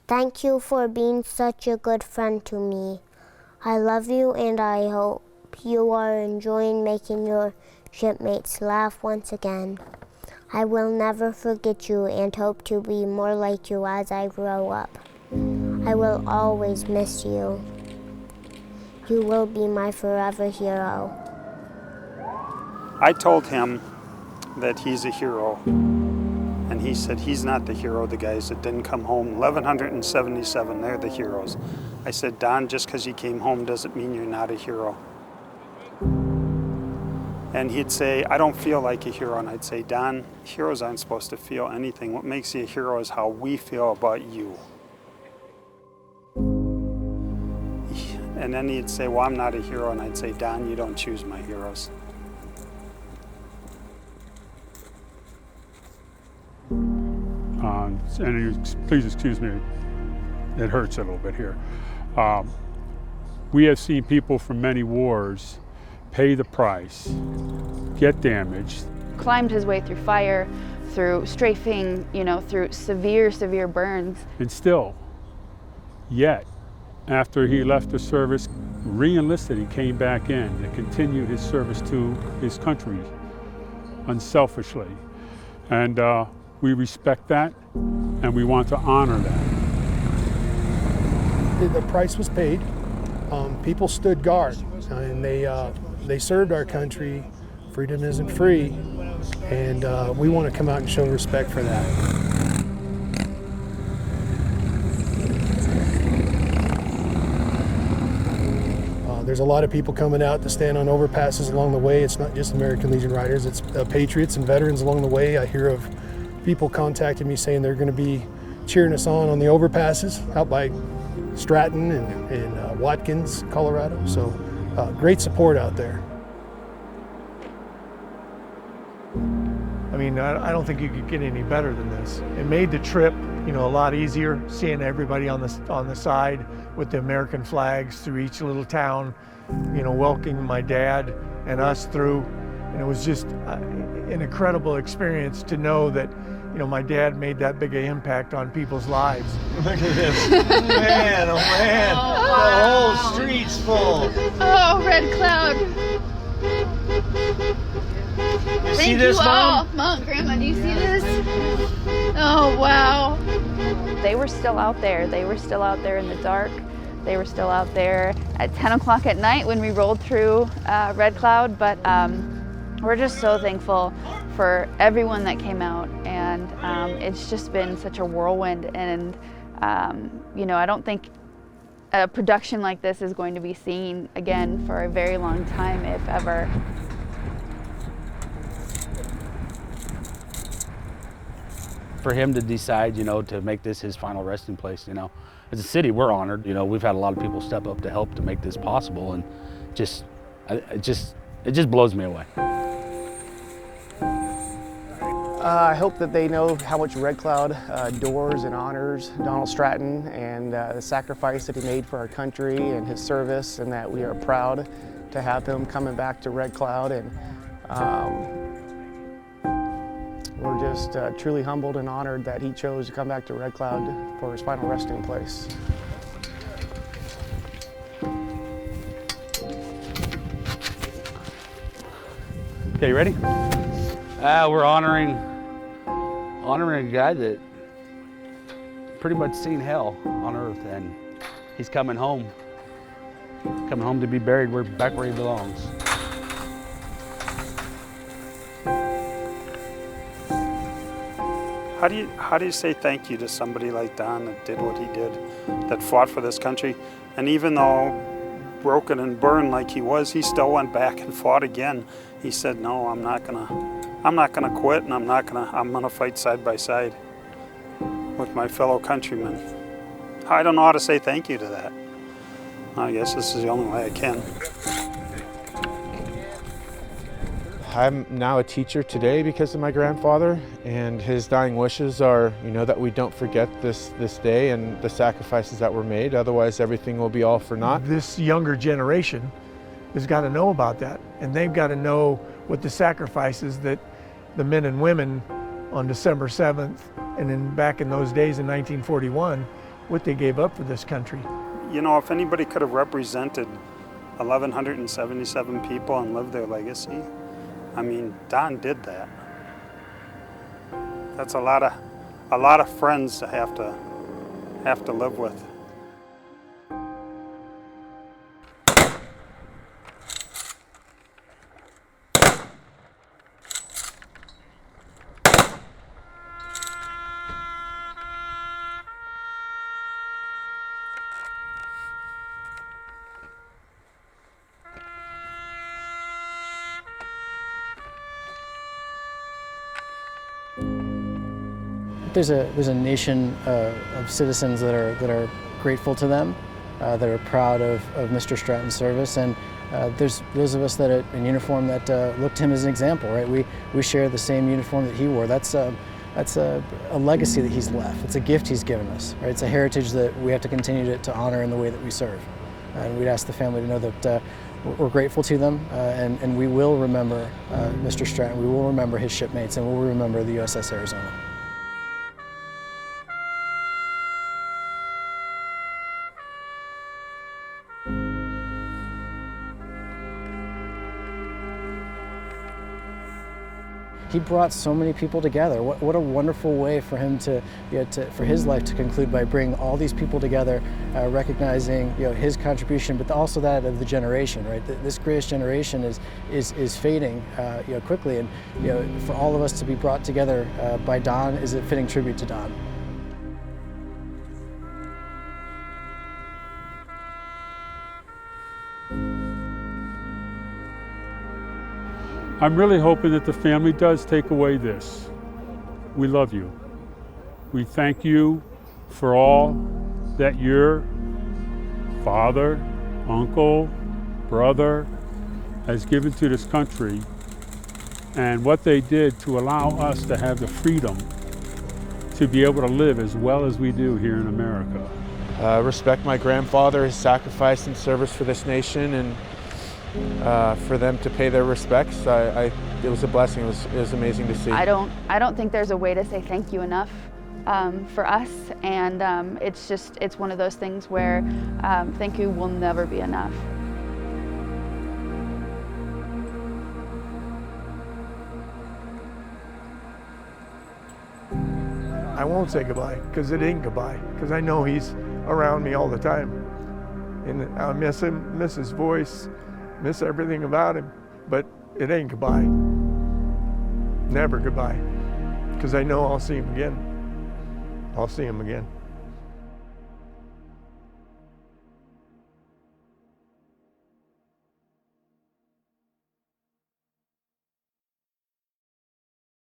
Thank you for being such a good friend to me. I love you and I hope you are enjoying making your shipmates laugh once again. I will never forget you and hope to be more like you as I grow up. I will always miss you. You will be my forever hero. I told him that he's a hero, and he said he's not the hero. The guys that didn't come home, 1,177, they're the heroes. I said, Don, just because you came home doesn't mean you're not a hero. And he'd say, I don't feel like a hero. And I'd say, Don, heroes aren't supposed to feel anything. What makes you a hero is how we feel about you. And then he'd say, well, I'm not a hero. And I'd say, Don, you don't choose my heroes. Please excuse me, it hurts a little bit here. We have seen people from many wars pay the price, get damaged. Climbed his way through fire, through strafing, through severe burns. And still, yet, after he left the service, re-enlisted and came back in and continued his service to his country unselfishly. And we respect that, and we want to honor that. The price was paid. People stood guard, and they served our country. Freedom isn't free, and we want to come out and show respect for that. There's a lot of people coming out to stand on overpasses along the way. It's not just American Legion riders, it's patriots and veterans along the way. I hear of people contacting me saying they're going to be cheering us on the overpasses out by Stratton and Watkins, Colorado. So great support out there. I mean, I don't think you could get any better than this. It made the trip, a lot easier, seeing everybody on the side with the American flags through each little town, welcoming my dad and us through. And it was just an incredible experience to know that, my dad made that big an impact on people's lives. Look at this. Man, oh man. Oh, the wow. whole street's full. Oh, Red Cloud. You see this, Mom? Mom, Grandma, do you see this? Oh, wow. They were still out there. They were still out there in the dark. They were still out there at 10 o'clock at night when we rolled through Red Cloud, but we're just so thankful for everyone that came out, and it's just been such a whirlwind, and I don't think a production like this is going to be seen again for a very long time, if ever. For him to decide, to make this his final resting place, as a city, we're honored. We've had a lot of people step up to help to make this possible, and it just blows me away. I hope that they know how much Red Cloud adores and honors Donald Stratton and the sacrifice that he made for our country and his service, and that we are proud to have him coming back to Red Cloud. And we're just truly humbled and honored that he chose to come back to Red Cloud for his final resting place. Okay, you ready? We're honoring a guy that pretty much seen hell on earth, and he's coming home to be buried back where he belongs. How do you say thank you to somebody like Don that did what he did, that fought for this country, and even though broken and burned like he was, he still went back and fought again. He said, no, I'm not gonna quit, and I'm gonna fight side by side with my fellow countrymen. I don't know how to say thank you to that. I guess this is the only way I can. I'm now a teacher today because of my grandfather, and his dying wishes are, that we don't forget this day and the sacrifices that were made. Otherwise, everything will be all for naught. This younger generation has got to know about that, and they've got to know what the sacrifices that the men and women on December 7th and then back in those days in 1941, what they gave up for this country. You know, if anybody could have represented 1,177 people and lived their legacy, I mean, Don did that. That's a lot of friends to have to live with. There's a nation of citizens that are grateful to them, that are proud of Mr. Stratton's service, and there's those of us that are in uniform that look to him as an example, right? We share the same uniform that he wore. That's a legacy that he's left. It's a gift he's given us, right? It's a heritage that we have to continue to honor in the way that we serve. And we'd ask the family to know that we're grateful to them, and we will remember Mr. Stratton. We will remember his shipmates, and we'll remember the USS Arizona. He brought so many people together. What a wonderful way for him for his life to conclude by bringing all these people together, recognizing his contribution, but also that of the generation. Right, this greatest generation is fading quickly, and for all of us to be brought together by Don is a fitting tribute to Don. I'm really hoping that the family does take away this. We love you. We thank you for all that your father, uncle, brother has given to this country, and what they did to allow us to have the freedom to be able to live as well as we do here in America. Respect my grandfather, his sacrifice and service for this nation, and for them to pay their respects. It was a blessing. It was amazing to see. I don't think there's a way to say thank you enough for us, and it's one of those things where thank you will never be enough. I won't say goodbye, because it ain't goodbye, because I know he's around me all the time. And I miss him, miss his voice, miss everything about him, but it ain't goodbye. Never goodbye, because I know I'll see him again. I'll see him again.